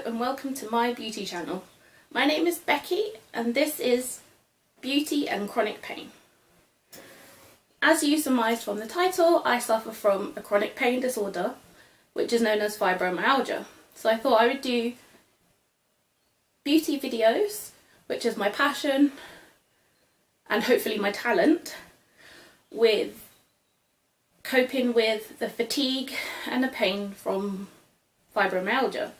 and welcome to my beauty channel. My name is Becky and this is Beauty and Chronic Pain. As you surmised from the title, I suffer from a chronic pain disorder which is known as fibromyalgia. So I thought I would do beauty videos, which is my passion and hopefully my talent, with coping with the fatigue and the pain from fibromyalgia.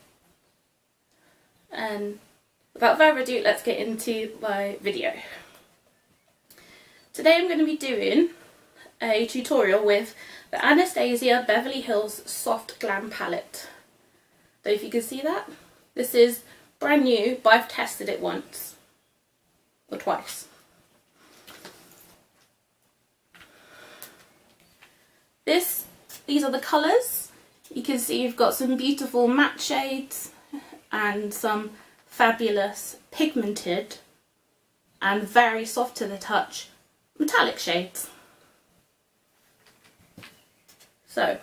And without further ado, let's get into my video. Today I'm going to be doing a tutorial with the Anastasia Beverly Hills Soft Glam palette. Don't know if you can see that. This is brand new, but I've tested it once or twice. These are the colours. You can see you've got some beautiful matte shades and some fabulous pigmented and very soft to the touch metallic shades. So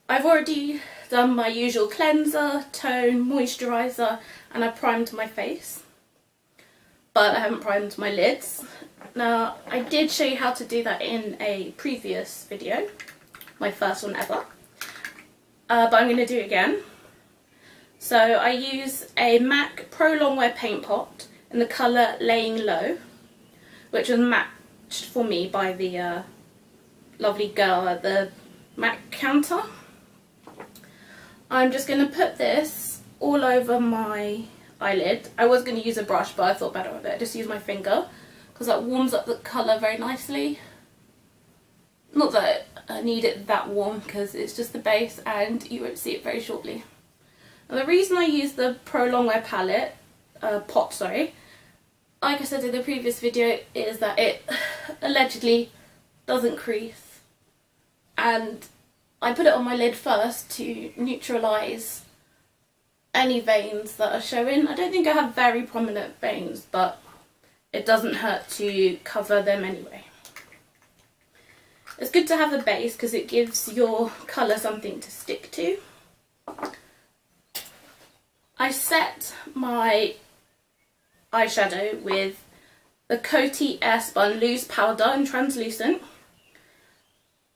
I've already done my usual cleanser, tone, moisturiser, and I've primed my face, but I haven't primed my lids. Now I did show you how to do that in a previous video, my first one ever, but I'm going to do it again. So I use a MAC Pro Longwear paint pot in the colour Laying Low, which was matched for me by the lovely girl at the MAC counter. I'm just going to put this all over my eyelid. I was going to use a brush, but I thought better of it. Just use my finger because that warms up the colour very nicely. Not that I need it that warm because it's just the base and you won't see it very shortly. And the reason I use the Pro Longwear palette, pot, like I said in the previous video, is that it allegedly doesn't crease. And I put it on my lid first to neutralise any veins that are showing. I don't think I have very prominent veins, but it doesn't hurt to cover them anyway. It's good to have a base because it gives your colour something to stick to. I set my eyeshadow with the Coty Airspun Loose Powder and Translucent.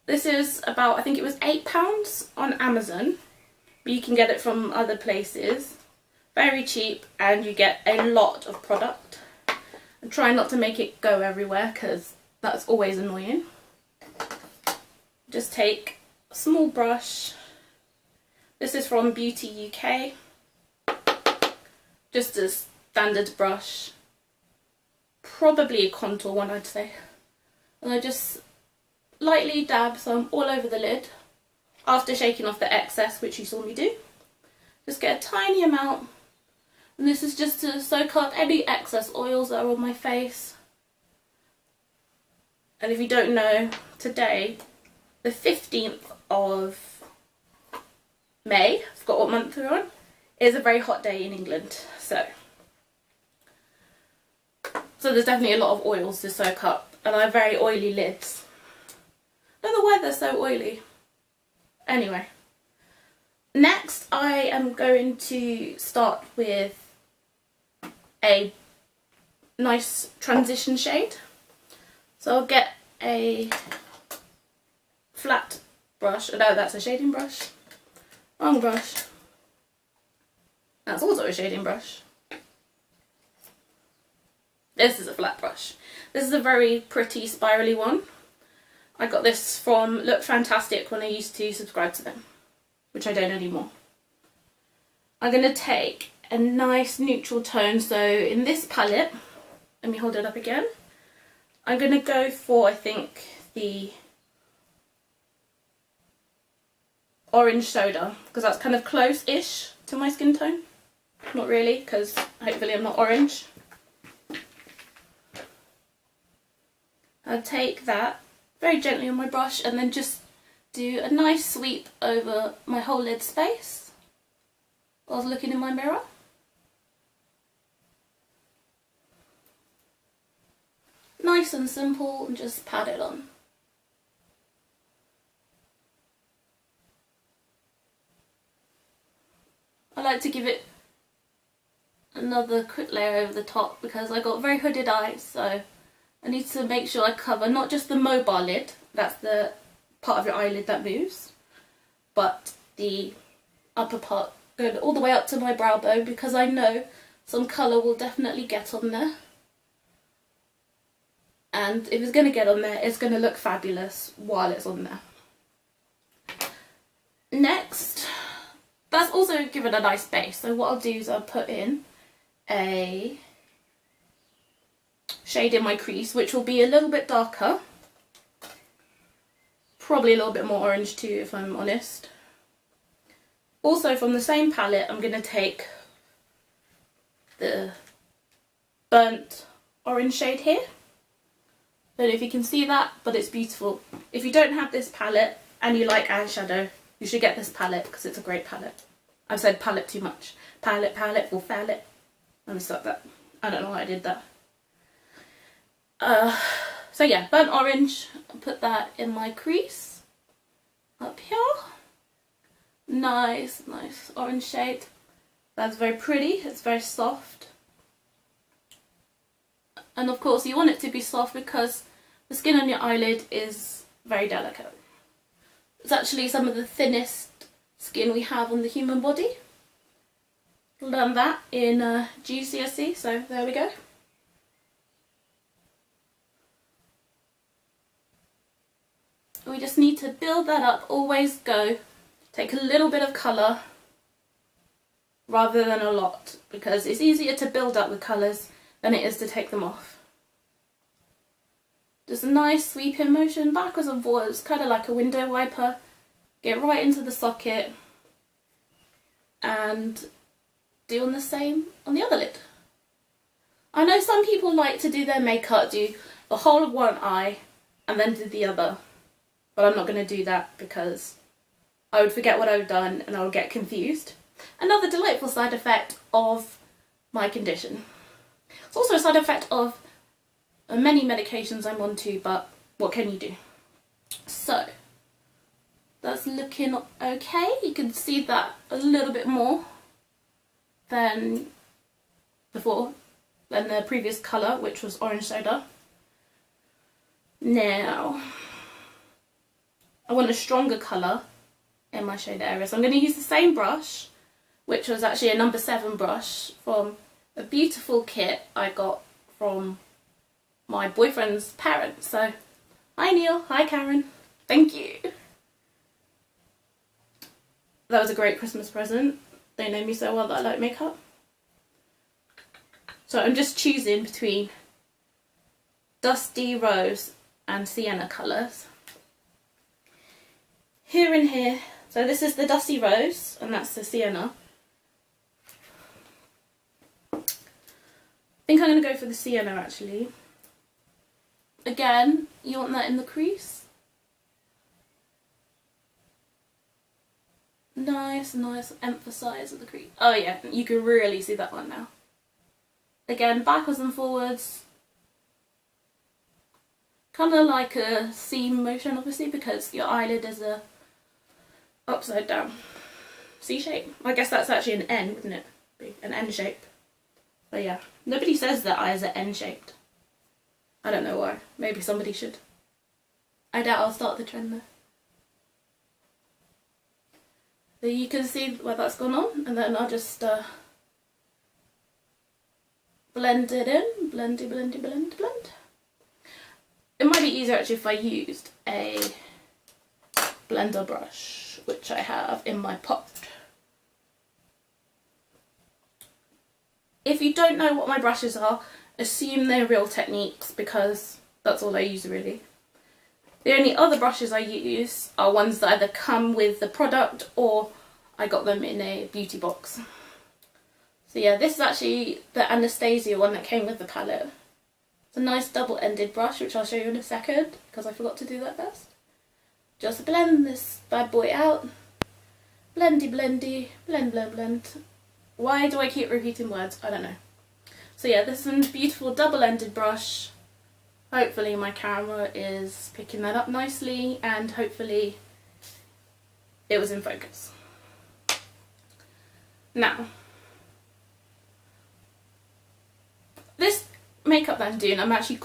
This is about, I think it was £8 on Amazon, but you can get it from other places. Very cheap and you get a lot of product. And try not to make it go everywhere because that's always annoying. Just take a small brush. This is from Beauty UK. Just a standard brush. Probably a contour one, I'd say. And I just lightly dab some all over the lid after shaking off the excess, which you saw me do. Just get a tiny amount. And this is just to soak up any excess oils that are on my face. And if you don't know, today, the 15th of May, I forgot what month we're on, is a very hot day in England. So there's definitely a lot of oils to soak up, and I have very oily lids. I don't know why they're so oily. Anyway, next I am going to start with a nice transition shade. So I'll get a flat brush. No, that's a shading brush. Wrong brush. That's also a shading brush. This is a flat brush. This is a very pretty spirally one. I got this from Look Fantastic when I used to subscribe to them, which I don't anymore. I'm going to take a nice neutral tone. So in this palette, let me hold it up again. I'm going to go for, I think, the orange soda, because that's kind of close-ish to my skin tone. Not really, because hopefully I'm not orange. I'll take that very gently on my brush and then just do a nice sweep over my whole lid space while I was looking in my mirror. Nice and simple, and just pat it on. I like to give it another quick layer over the top because I got very hooded eyes, so I need to make sure I cover not just the mobile lid, that's the part of your eyelid that moves, but the upper part going all the way up to my brow bone, because I know some colour will definitely get on there. And if it's going to get on there, it's going to look fabulous while it's on there. Next, that's also given a nice base, so what I'll do is I'll put in a shade in my crease, which will be a little bit darker. Probably a little bit more orange too, if I'm honest. Also from the same palette, I'm going to take the burnt orange shade here. Don't know if you can see that, but it's beautiful. If you don't have this palette and you like eyeshadow, you should get this palette because it's a great palette. I've said palette too much. Palette, palette, or palette. Let me stop that. I don't know why I did that. So yeah, burnt orange. I'll put that in my crease. Up here. Nice, nice orange shade. That's very pretty. It's very soft. And of course you want it to be soft because the skin on your eyelid is very delicate. It's actually some of the thinnest skin we have on the human body. Learned that in GCSE, so there we go. We just need to build that up. Always go take a little bit of colour rather than a lot, because it's easier to build up with colours than it is to take them off. Just a nice sweeping motion backwards and forwards, kind of like a window wiper. Get right into the socket and doing the same on the other lid. I know some people like to do their makeup, do the whole of one eye and then do the other, but I'm not going to do that because I would forget what I've done and I would get confused. Another delightful side effect of my condition. It's also a side effect of many medications I'm on to, but what can you do? So that's looking okay. You can see that a little bit more than before, than the previous colour, which was orange soda. Now I want a stronger colour in my shade area, so I'm going to use the same brush, which was actually a number 7 brush from a beautiful kit I got from my boyfriend's parents. So hi Neil, hi Karen, thank you. That was a great Christmas present. They know me so well that I like makeup. So I'm just choosing between Dusty Rose and Sienna colours. Here and here. So this is the Dusty Rose and that's the Sienna. I think I'm going to go for the Sienna actually. Again, you want that in the crease. Nice, nice emphasize of the crease. Oh yeah, you can really see that one now. Again, backwards and forwards. Kind of like a seam motion obviously because your eyelid is a upside down C shape. I guess that's actually an N, wouldn't it? An N shape. But yeah, nobody says that eyes are N shaped. I don't know why. Maybe somebody should. I doubt I'll start the trend though. So you can see where that's gone on, and then I'll just blend it in. Blendy, blendy, blend, blend. It might be easier actually if I used a blender brush, which I have in my pot. If you don't know what my brushes are, assume they're Real Techniques because that's all I use really. The only other brushes I use are ones that either come with the product or I got them in a beauty box. So yeah, this is actually the Anastasia one that came with the palette. It's a nice double-ended brush, which I'll show you in a second because I forgot to do that first. Just blend this bad boy out. Blendy, blendy, blend, blend, blend. Why do I keep repeating words? I don't know. So yeah, this is a beautiful double-ended brush. Hopefully my camera is picking that up nicely and hopefully it was in focus. Now, makeup that I'm doing, I'm actually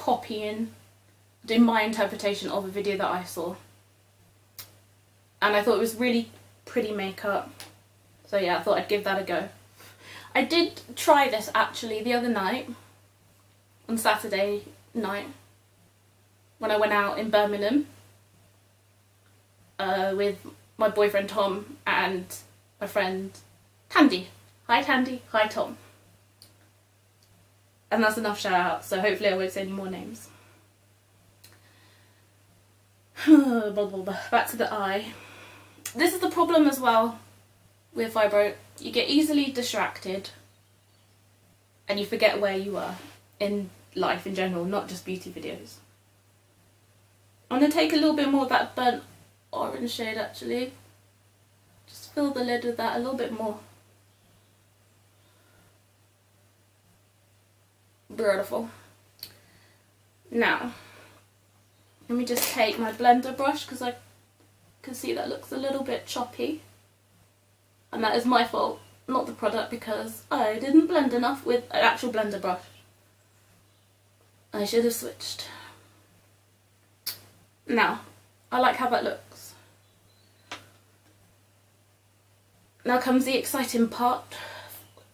doing my interpretation of a video that I saw. And I thought it was really pretty makeup. So yeah, I thought I'd give that a go. I did try this actually the other night, on Saturday night, when I went out in Birmingham with my boyfriend Tom and my friend Tandy. Hi Tandy, hi Tom. And that's enough shout out, so hopefully I won't say any more names. Back to the eye. This is the problem as well with fibro. You get easily distracted and you forget where you are in life in general, not just beauty videos. I'm going to take a little bit more of that burnt orange shade actually. Just fill the lid with that a little bit more. Beautiful. Now, let me just take my blender brush because I can see that looks a little bit choppy. And that is my fault, not the product, because I didn't blend enough with an actual blender brush. I should have switched. Now, I like how that looks. Now comes the exciting part,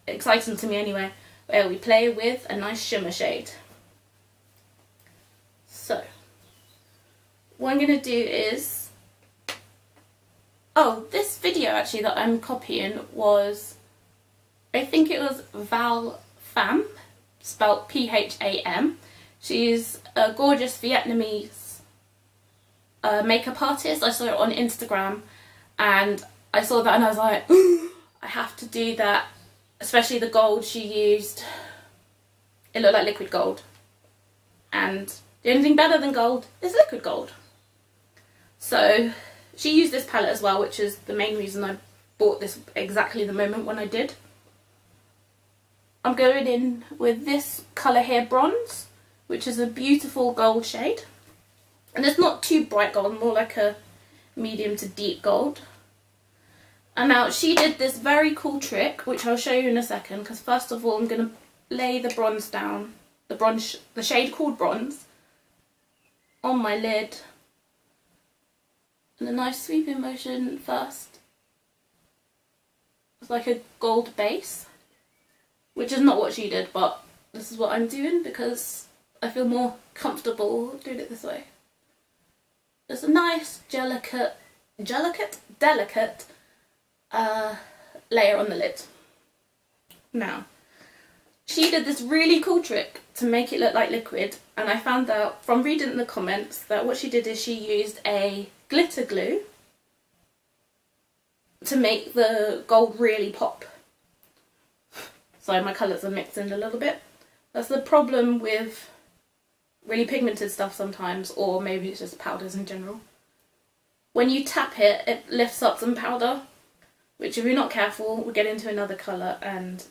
exciting to me anyway, where we play with a nice shimmer shade. So, what I'm going to do is, oh, this video actually that I'm copying was, I think it was Val Pham, spelled P-H-A-M. She's a gorgeous Vietnamese makeup artist. I saw it on Instagram and I saw that and I was like, I have to do that. Especially the gold she used. It looked like liquid gold. And the only thing better than gold is liquid gold. So she used this palette as well, which is the main reason I bought this exactly the moment when I did. I'm going in with this colour here, Bronze, which is a beautiful gold shade. And it's not too bright gold, more like a medium to deep gold. And now she did this very cool trick, which I'll show you in a second, because first of all I'm going to lay the bronze down, the shade called Bronze, on my lid. And a nice sweeping motion first. It's like a gold base, which is not what she did, but this is what I'm doing because I feel more comfortable doing it this way. It's a nice delicate layer on the lid. Now, she did this really cool trick to make it look like liquid, and I found out from reading in the comments that what she did is she used a glitter glue to make the gold really pop. So my colours are mixing a little bit. That's the problem with really pigmented stuff sometimes, or maybe it's just powders in general. When you tap it, it lifts up some powder, which if you're not careful will get into another colour and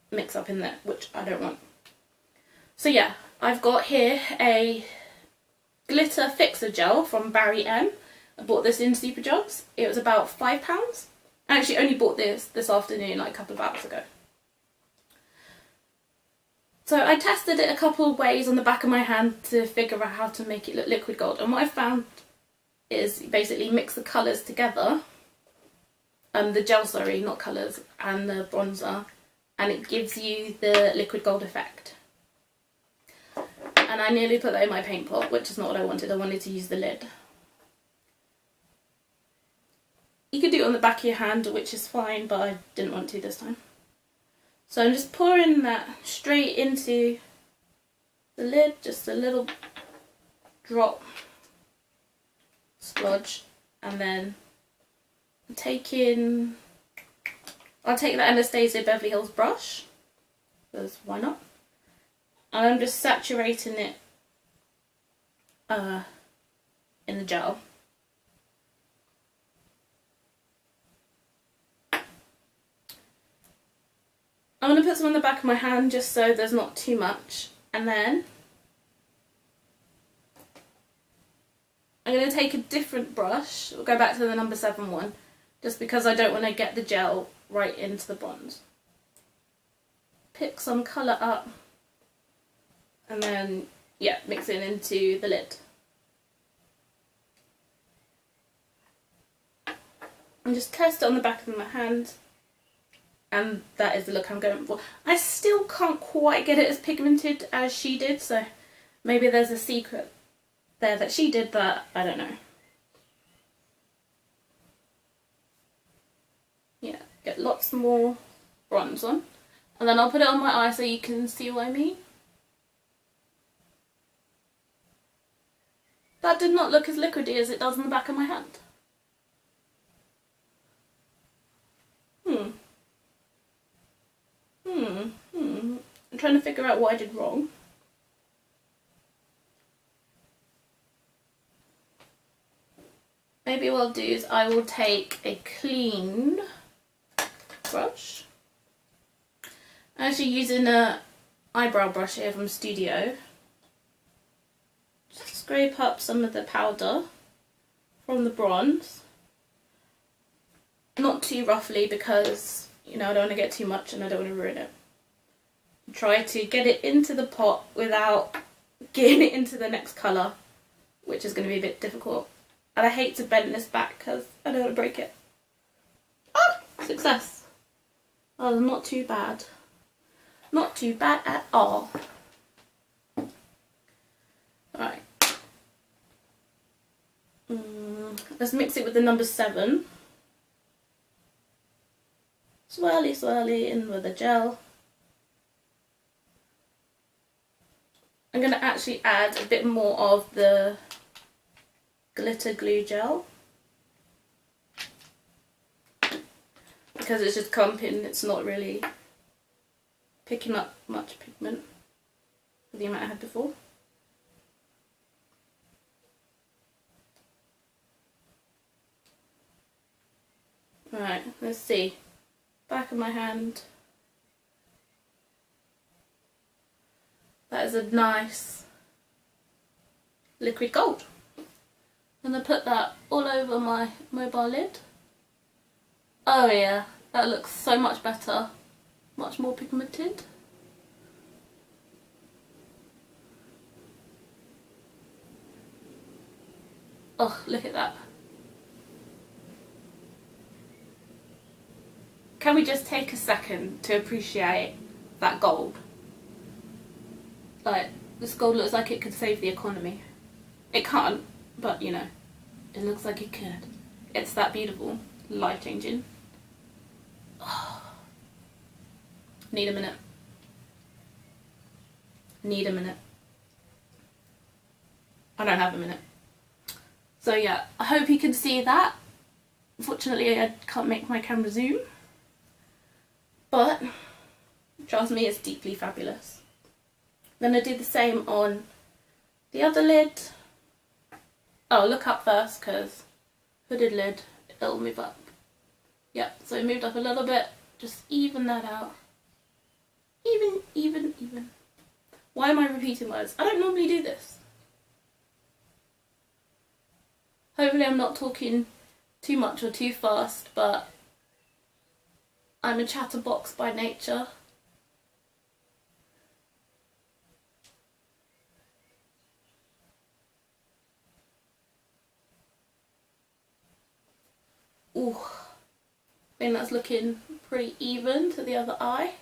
mix up in there, which I don't want. So yeah, I've got here a glitter fixer gel from Barry M. I bought this in Superdrugs. It was about £5. I actually only bought this afternoon, like a couple of hours ago. So I tested it a couple of ways on the back of my hand to figure out how to make it look liquid gold, and what I found is basically mix the colours together, the gel, sorry, not colours, and the bronzer, and it gives you the liquid gold effect. And I nearly put that in my paint pot, which is not what I wanted. I wanted to use the lid. You could do it on the back of your hand, which is fine, but I didn't want to this time. So I'm just pouring that straight into the lid, just a little drop, splodge, and then I'll take the Anastasia Beverly Hills brush, because why not? And I'm just saturating it in the gel. I'm going to put some on the back of my hand just so there's not too much, and then I'm going to take a different brush. We'll go back to the number 7 one, just because I don't want to get the gel right into the bronze. Pick some colour up And then, yeah, mix it into the lid. And just test it on the back of my hand. And that is the look I'm going for. I still can't quite get it as pigmented as she did, so maybe there's a secret there that she did that I don't know. Yeah, get lots more bronze on. And then I'll put it on my eye so you can see what I mean. That did not look as liquidy as it does on the back of my hand. I'm trying to figure out what I did wrong. Maybe what I'll do is I will take a clean brush. I'm actually using a eyebrow brush here from Studio. Just scrape up some of the powder from the bronze. Not too roughly because, you know, I don't want to get too much and I don't want to ruin it. Try to get it into the pot without getting it into the next colour, which is going to be a bit difficult. And I hate to bend this back because I don't want to break it. Ah! Success! Oh, not too bad. Not too bad at all. Alright. Let's mix it with the number 7. Swirly, swirly in with the gel. I'm going to actually add a bit more of the glitter glue gel. Because it's just clumping, it's not really picking up much pigment for the amount I had before. Right, let's see. Back of my hand. That is a nice liquid gold. I'm going to put that all over my mobile lid. Oh yeah, that looks so much better. Much more pigmented. Oh, look at that. Can we just take a second to appreciate that gold? Like, this gold looks like it could save the economy. It can't, but you know, it looks like it could. It's that beautiful, life changing. Oh. Need a minute. Need a minute. I don't have a minute. So yeah, I hope you can see that. Unfortunately, I can't make my camera zoom. But, trust me, it's deeply fabulous. I'm going to do the same on the other lid. Oh, look up first, because hooded lid, it'll move up. Yeah, so it moved up a little bit. Just even that out. Even. Why am I repeating words? I don't normally do this. Hopefully I'm not talking too much or too fast, but I'm a chatterbox by nature. Ooh, I think that's looking pretty even to the other eye.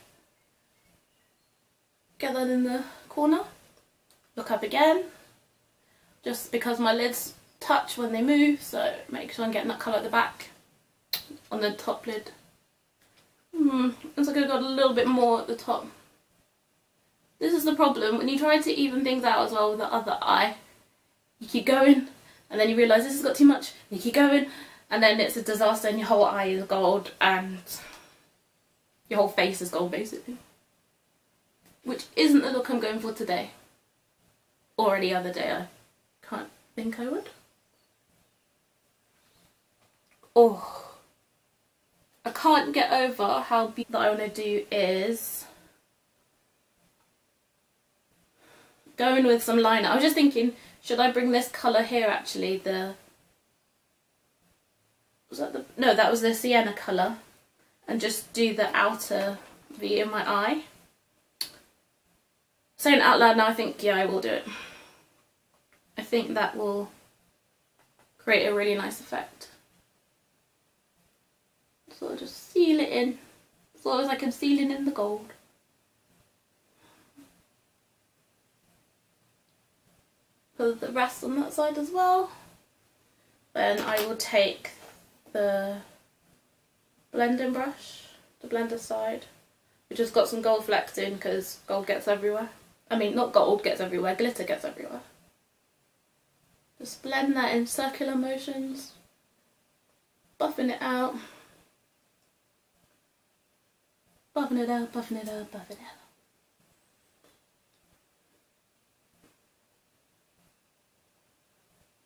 Get that in the corner. Look up again. Just because my lids touch when they move, so make sure I'm getting that colour at the back on the top lid. Looks like I've got a little bit more at the top. This is the problem, when you try to even things out as well with the other eye, you keep going, and then you realise this has got too much, and you keep going, and then it's a disaster and your whole eye is gold, and your whole face is gold basically. Which isn't the look I'm going for today. Or any other day, I can't think I would. Oh. I can't get over how that I want to do is go in with some liner. I was just thinking, should I bring this colour here actually, was that the, no, that was the sienna colour, and just do the outer V in my eye. Saying it out loud now, I think, yeah, I will do it. I think that will create a really nice effect. So I'll just seal it in, as long as I can seal it in the gold. Put the rest on that side as well. Then I will take the blending brush, the blender side, which has got some gold flecks in because gold gets everywhere. I mean, not gold gets everywhere, glitter gets everywhere. Just blend that in circular motions, buffing it out. Buffing it out, buffing it out, buffing it out.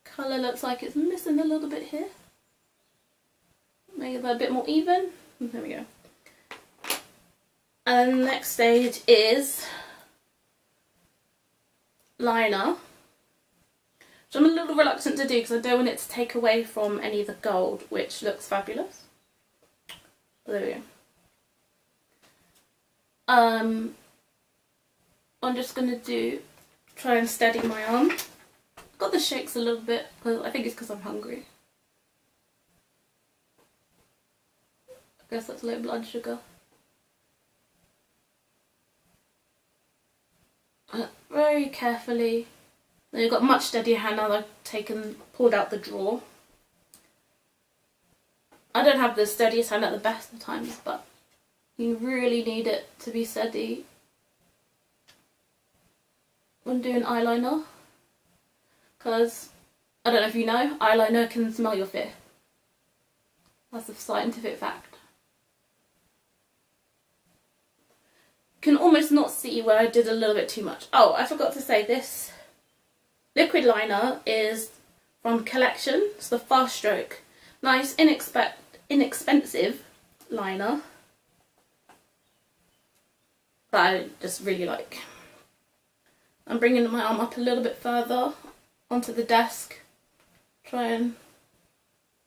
Colour looks like it's missing a little bit here. Make it a bit more even. There we go. And the next stage is liner, which I'm a little reluctant to do because I don't want it to take away from any of the gold, which looks fabulous. There we go. I'm just going to try and steady my arm. Got the shakes a little bit, because I think it's because I'm hungry. I guess that's low blood sugar. Very carefully. Then you've got much steadier hand now that I've pulled out the drawer. I don't have the steadiest hand at the best of times, but you really need it to be steady when doing eyeliner, because I don't know if you know, eyeliner can smell your fear. That's a scientific fact. You can almost not see where I did a little bit too much. Oh, I forgot to say, this liquid liner is from Collection. It's the Fast Stroke. Nice, inexpensive liner that I just really like. I'm bringing my arm up a little bit further onto the desk. Try and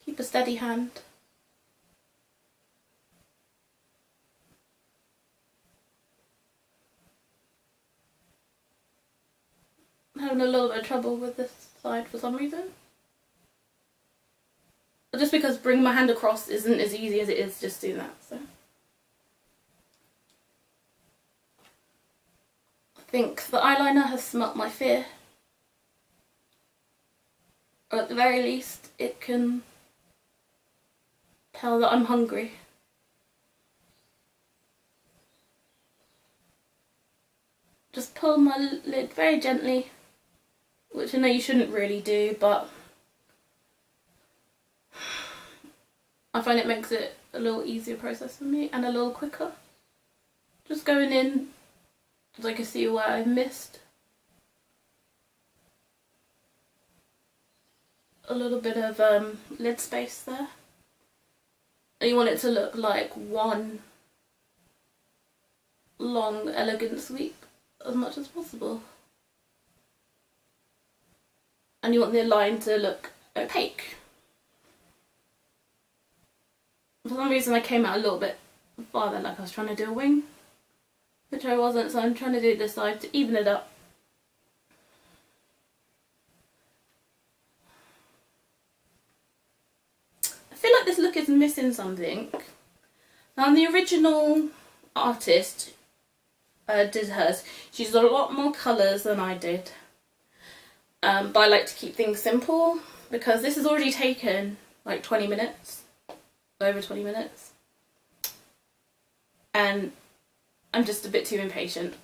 keep a steady hand. I'm having a little bit of trouble with this side for some reason. But just because bringing my hand across isn't as easy as it is just doing that, so. I think the eyeliner has smelt my fear. Or at the very least, it can tell that I'm hungry. Just pull my lid very gently, which I know you shouldn't really do, but I find it makes it a little easier process for me and a little quicker. Just going in so I can see where I've missed. A little bit of lid space there. And you want it to look like one long, elegant sweep as much as possible. And you want the line to look opaque. For some reason I came out a little bit farther, like I was trying to do a wing, which I wasn't, so I'm trying to do this side to even it up. I feel like this look is missing something. Now the original artist did hers. She used a lot more colours than I did. But I like to keep things simple because this has already taken like 20 minutes, over 20 minutes. And I'm just a bit too impatient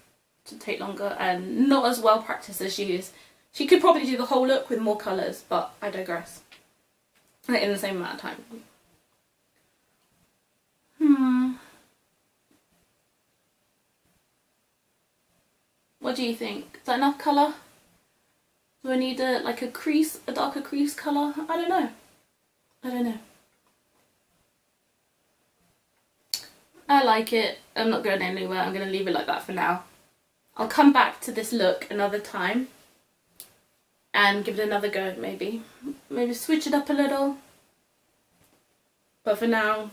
to take longer and not as well practiced as she is. She could probably do the whole look with more colours, but I digress. Like in the same amount of time. What do you think? Is that enough colour? Do I need like a crease, a darker crease colour? I don't know. I don't know. I like it. I'm not going anywhere. I'm going to leave it like that for now. I'll come back to this look another time and give it another go, maybe. Maybe switch it up a little. But for now,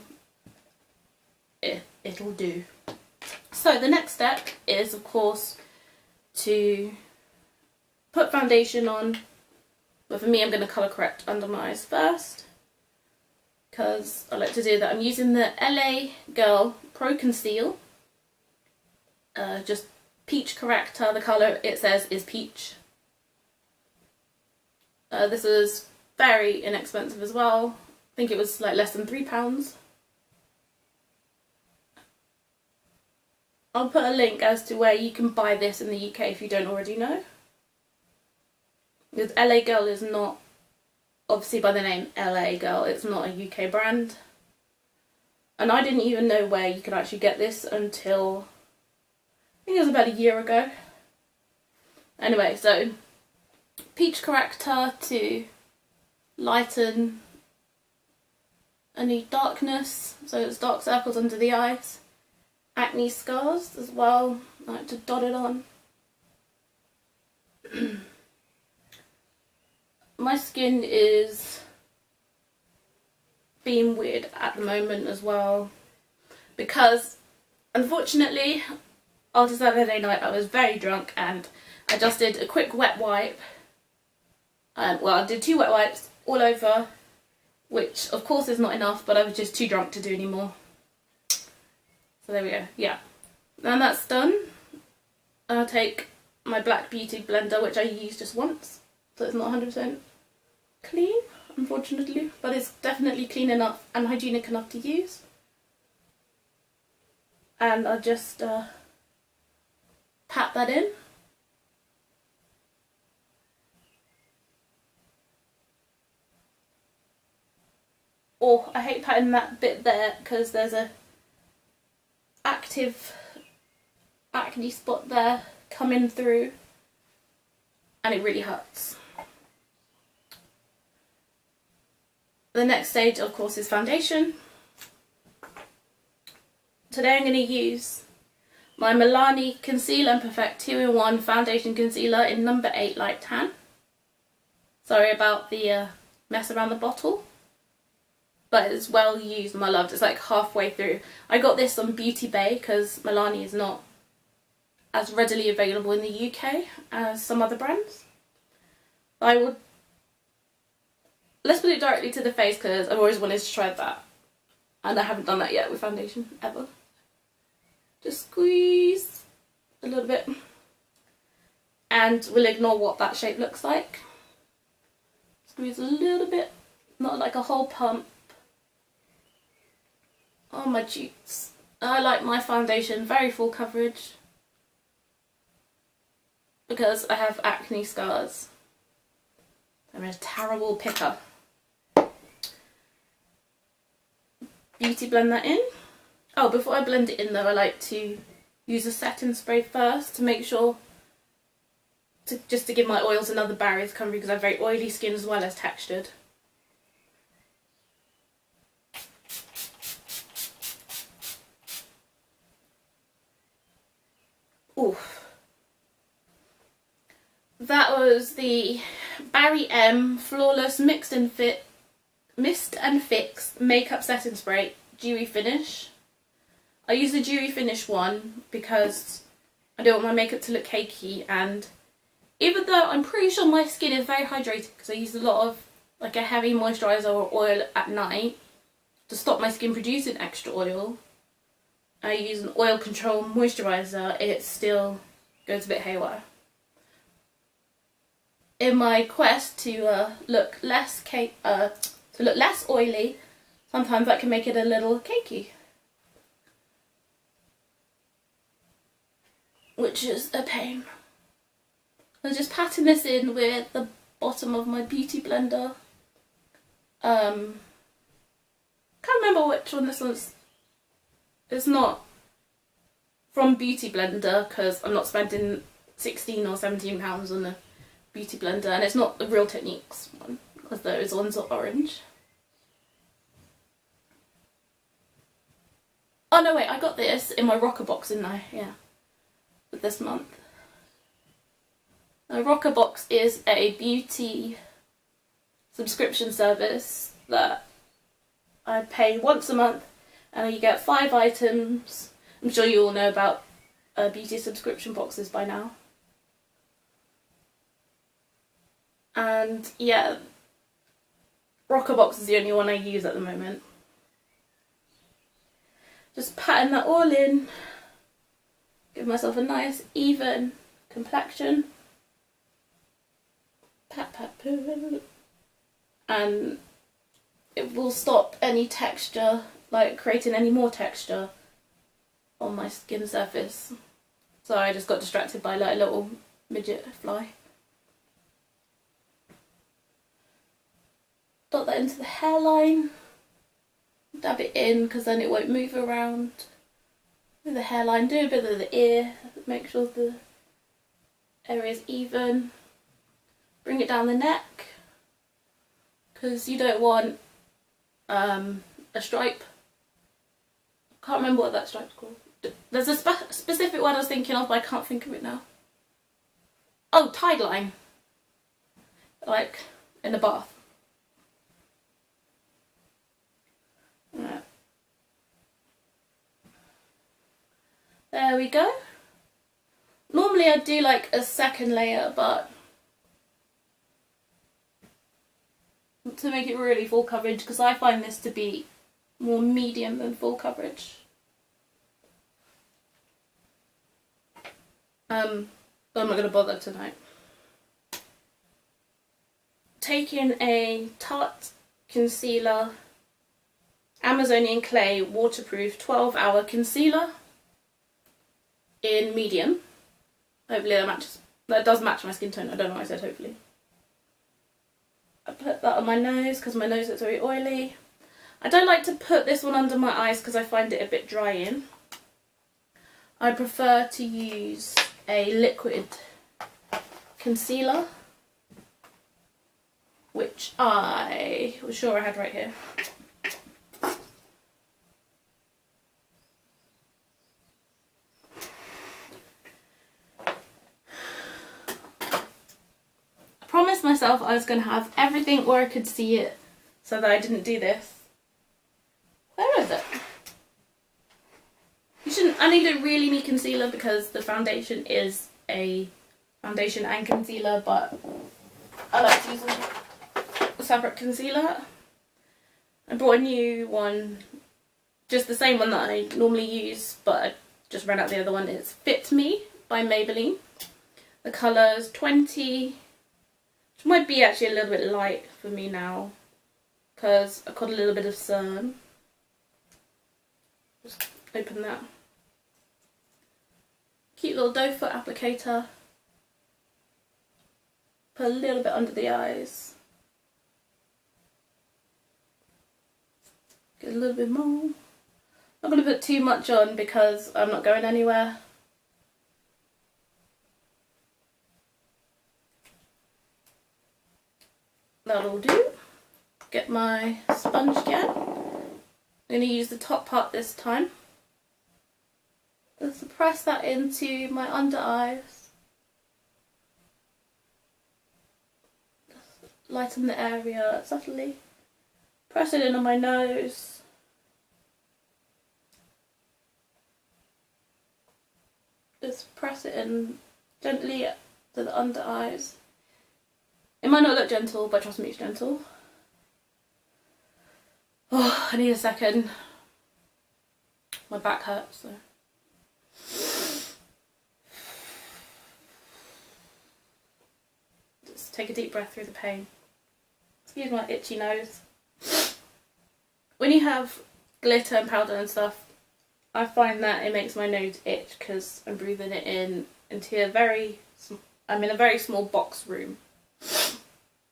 it'll do. So the next step is, of course, to put foundation on, but for me I'm going to colour correct under my eyes first because I like to do that. I'm using the LA Girl Pro Conceal, just peach corrector. The colour it says is peach. This is very inexpensive as well. I think it was like less than £3. I'll put a link as to where you can buy this in the UK if you don't already know. Because LA Girl is not, obviously by the name LA Girl, it's not a UK brand. And I didn't even know where you could actually get this until, I think it was about a year ago. Anyway, so peach corrector to lighten any darkness, so it's dark circles under the eyes. Acne scars as well, I like to dot it on. My skin is being weird at the moment as well because unfortunately after Saturday night I was very drunk and I just did a quick wet wipe. Well, I did 2 wet wipes all over, which of course is not enough, but I was just too drunk to do any more. So there we go, yeah. Then that's done. I'll take my black beauty blender, which I used just once, so it's not 100% clean, unfortunately, but it's definitely clean enough and hygienic enough to use. And I'll just pat that in. Oh, I hate patting that bit there because there's a active acne spot there coming through and it really hurts. The next stage of course is foundation. Today I'm going to use my Milani Conceal and Perfect 2-in-1 Foundation Concealer in number 8 Light Tan. Sorry about the mess around the bottle, but it's well used, my love. It's like halfway through. I got this on Beauty Bay because Milani is not as readily available in the UK as some other brands. Let's put it directly to the face because I've always wanted to try that and I haven't done that yet with foundation ever. Just squeeze a little bit and we'll ignore what that shape looks like. Squeeze a little bit, not like a whole pump. On my cheeks. I like my foundation very full coverage because I have acne scars. I'm a terrible picker. Beauty blend that in. Oh, before I blend it in though, I like to use a setting spray first to make sure, just to give my oils another barrier to come through because I have very oily skin as well as textured. Oof. That was the Barry M Flawless Mist and Fix Makeup Setting Spray Dewy Finish. I use the Dewy Finish one because I don't want my makeup to look cakey, and even though I'm pretty sure my skin is very hydrated because I use a lot of like a heavy moisturiser or oil at night to stop my skin producing extra oil, I use an oil control moisturiser, it still goes a bit haywire. In my quest to look less oily, sometimes that can make it a little cakey, which is a pain. I'm just patting this in with the bottom of my beauty blender. Can't remember which one this one's. It's not from Beauty Blender because I'm not spending £16 or £17 on a beauty blender, and it's not the Real Techniques one because those ones are orange. Oh no, wait, I got this in my Rocker box, didn't I? Yeah, for this month. A Rocker box is a beauty subscription service that I pay once a month and you get 5 items. I'm sure you all know about beauty subscription boxes by now. And yeah, Rockerbox is the only one I use at the moment. Just patting that all in. Give myself a nice even complexion. Pat, pat, pat. And it will stop any texture, like creating any more texture on my skin surface. So I just got distracted by like a little midget fly. Dot that into the hairline. Dab it in because then it won't move around. With the hairline, do a bit of the ear, make sure the area is even. Bring it down the neck because you don't want a stripe. Can't remember what that stripe's called. There's a specific one I was thinking of, but I can't think of it now. Oh, tide line. Like in the bath. Right. There we go. Normally I'd do like a second layer, but to make it really full coverage, because I find this to be more medium than full coverage. But I'm not going to bother tonight. Taking a Tarte Concealer Amazonian Clay Waterproof 12-hour concealer in medium. Hopefully that matches. That does match my skin tone. I don't know why I said hopefully. I put that on my nose because my nose looks very oily. I don't like to put this one under my eyes because I find it a bit drying. I prefer to use a liquid concealer, which I was sure I had right here. I promised myself I was going to have everything where I could see it so that I didn't do this. Where is it? I need a really neat concealer because the foundation is a foundation and concealer, but I like to use a separate concealer. I bought a new one, just the same one that I normally use, but I just ran out the other one. It's Fit Me by Maybelline. The colour is 20, which might be actually a little bit light for me now because I've got a little bit of sun. Just open that. Cute little doe foot applicator. Put a little bit under the eyes. Get a little bit more. Not going to put too much on because I'm not going anywhere. That'll do. Get my sponge again. I'm going to use the top part this time. Just press that into my under eyes. Just lighten the area subtly. Press it in on my nose. Just press it in gently to the under eyes. It might not look gentle, but trust me, it's gentle. Oh, I need a second. My back hurts, so. Just take a deep breath through the pain. Excuse my itchy nose. When you have glitter and powder and stuff, I find that it makes my nose itch because I'm breathing it in into I'm in a very small box room.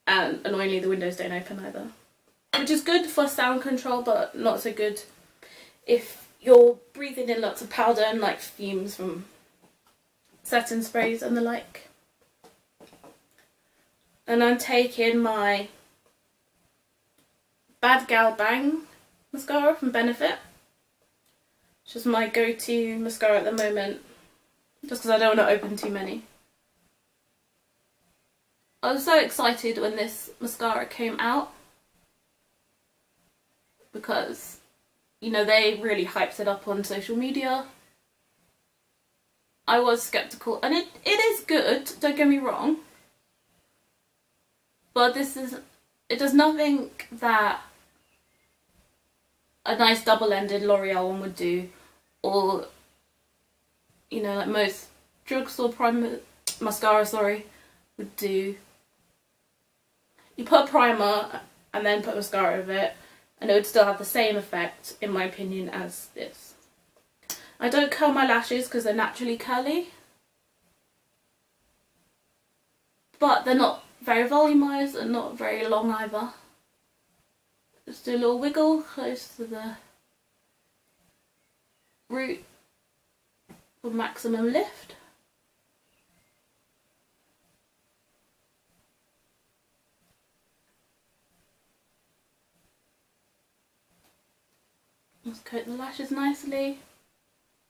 And annoyingly the windows don't open either. Which is good for sound control, but not so good if you're breathing in lots of powder and like fumes from setting sprays and the like. And I'm taking my Bad Gal Bang mascara from Benefit. Which is my go-to mascara at the moment, just because I don't want to open too many. I was so excited when this mascara came out because, you know, they really hyped it up on social media. I was sceptical, and it is good, don't get me wrong. But it does nothing that a nice double-ended L'Oreal one would do, or, you know, like most drugstore primer, mascara, sorry, would do. You put a primer and then put mascara over it, and it would still have the same effect, in my opinion, as this. I don't curl my lashes because they're naturally curly, but they're not very volumized and not very long either. Just do a little wiggle close to the root for maximum lift. Let's coat the lashes nicely.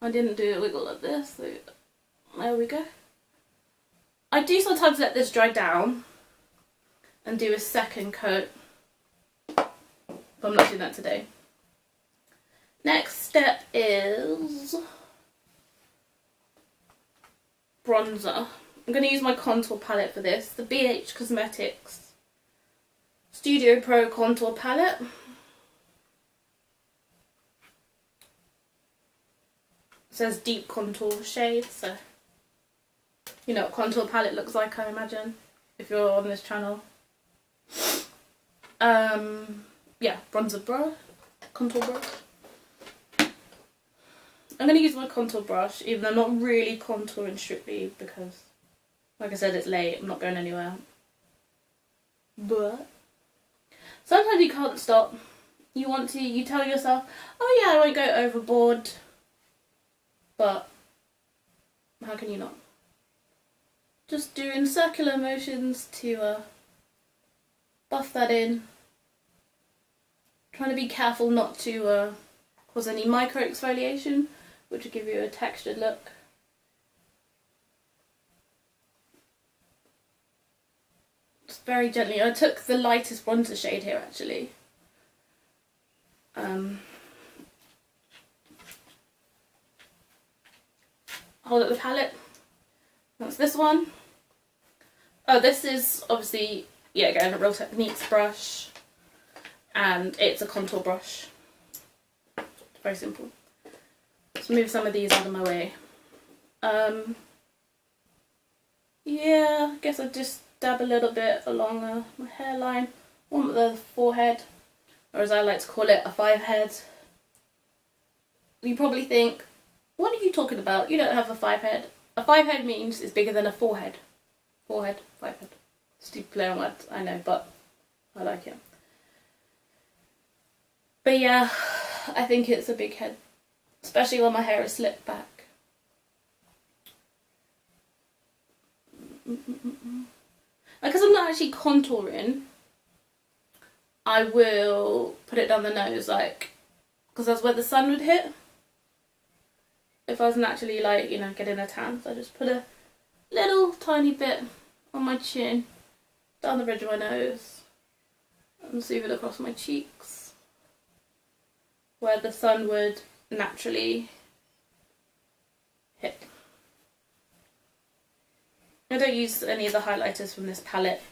I didn't do a wiggle like this, so there we go. I do sometimes let this dry down and do a second coat, but I'm not doing that today. Next step is bronzer. I'm going to use my contour palette for this, the BH Cosmetics Studio Pro Contour Palette. It says deep contour shade, so you know what contour palette looks like, I imagine, if you're on this channel. Yeah, bronzer brush, contour brush. I'm going to use my contour brush, even though I'm not really contouring strictly because, like I said, it's late, I'm not going anywhere. But sometimes you can't stop. You tell yourself, oh yeah, I won't go overboard. But how can you not? Just doing circular motions to buff that in. Trying to be careful not to cause any micro exfoliation, which will give you a textured look. Just very gently. I took the lightest bronzer shade here actually. Hold up the palette. That's this one. Oh, this is obviously, yeah, again, a Real Techniques brush. And it's a contour brush. Very simple. Let's move some of these out of my way. Yeah, I guess I'll just dab a little bit along my hairline, on the forehead, or as I like to call it, a 5-head. You probably think, what are you talking about? You don't have a 5-head. A 5-head means it's bigger than a 4-head. 4-head, 5-head. Stupid play on words, I know, but I like it. But yeah, I think it's a big head, especially when my hair is slicked back. Because I'm not actually contouring, I will put it down the nose, like, because that's where the sun would hit. If I was naturally, like, you know, getting a tan, so I just put a little tiny bit on my chin, down the bridge of my nose, and smooth it across my cheeks, where the sun would naturally hit. I don't use any of the highlighters from this palette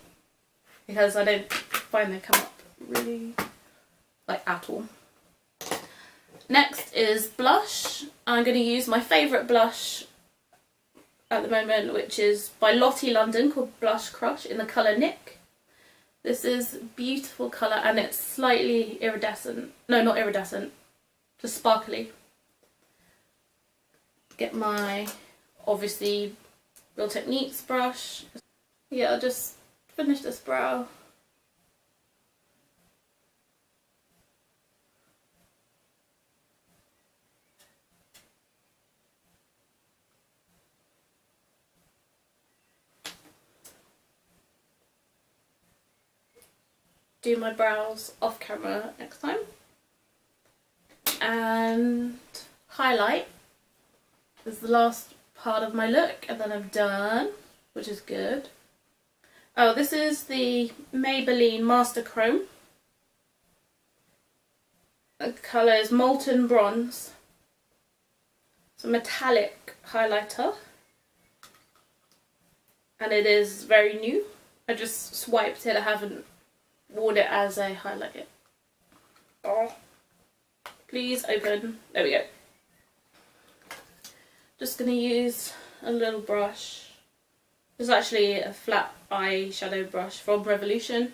because I don't find they come up really, like, at all. Next is blush. I'm going to use my favourite blush at the moment, which is by Lottie London, called Blush Crush, in the colour Nick. This is a beautiful colour and it's slightly iridescent. No, not iridescent, just sparkly. Get my, obviously, Real Techniques brush. Yeah, I'll just finish this brow. Do my brows off camera next time. And highlight is the last part of my look, and then I'm done, which is good. Oh, this is the Maybelline Master Chrome. The colour is Molten Bronze. It's a metallic highlighter, and it is very new. I just swiped it, I haven't worn it as a highlight. Oh, please open. There we go. Just gonna use a little brush. It's actually a flat eyeshadow brush from Revolution.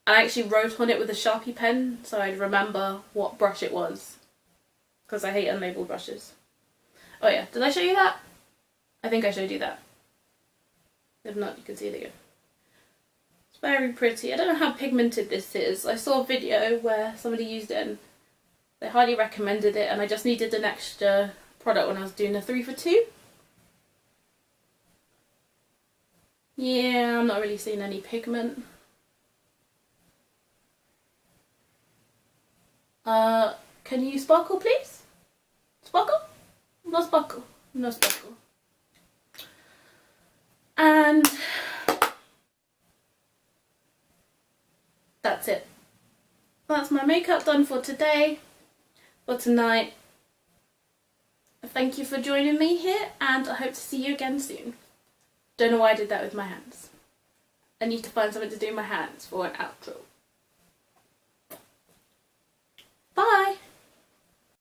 I actually wrote on it with a Sharpie pen so I'd remember what brush it was, because I hate unlabeled brushes. Oh yeah, did I show you that? I think I showed you that. If not, you can see it again. It's very pretty. I don't know how pigmented this is. I saw a video where somebody used it and they highly recommended it, and I just needed an extra product when I was doing a 3 for 2. Yeah, I'm not really seeing any pigment. Can you sparkle, please? Sparkle? No sparkle. No sparkle. And that's it. That's my makeup done for today, for tonight. Thank you for joining me here, and I hope to see you again soon. Don't know why I did that with my hands. I need to find something to do with my hands for an outro.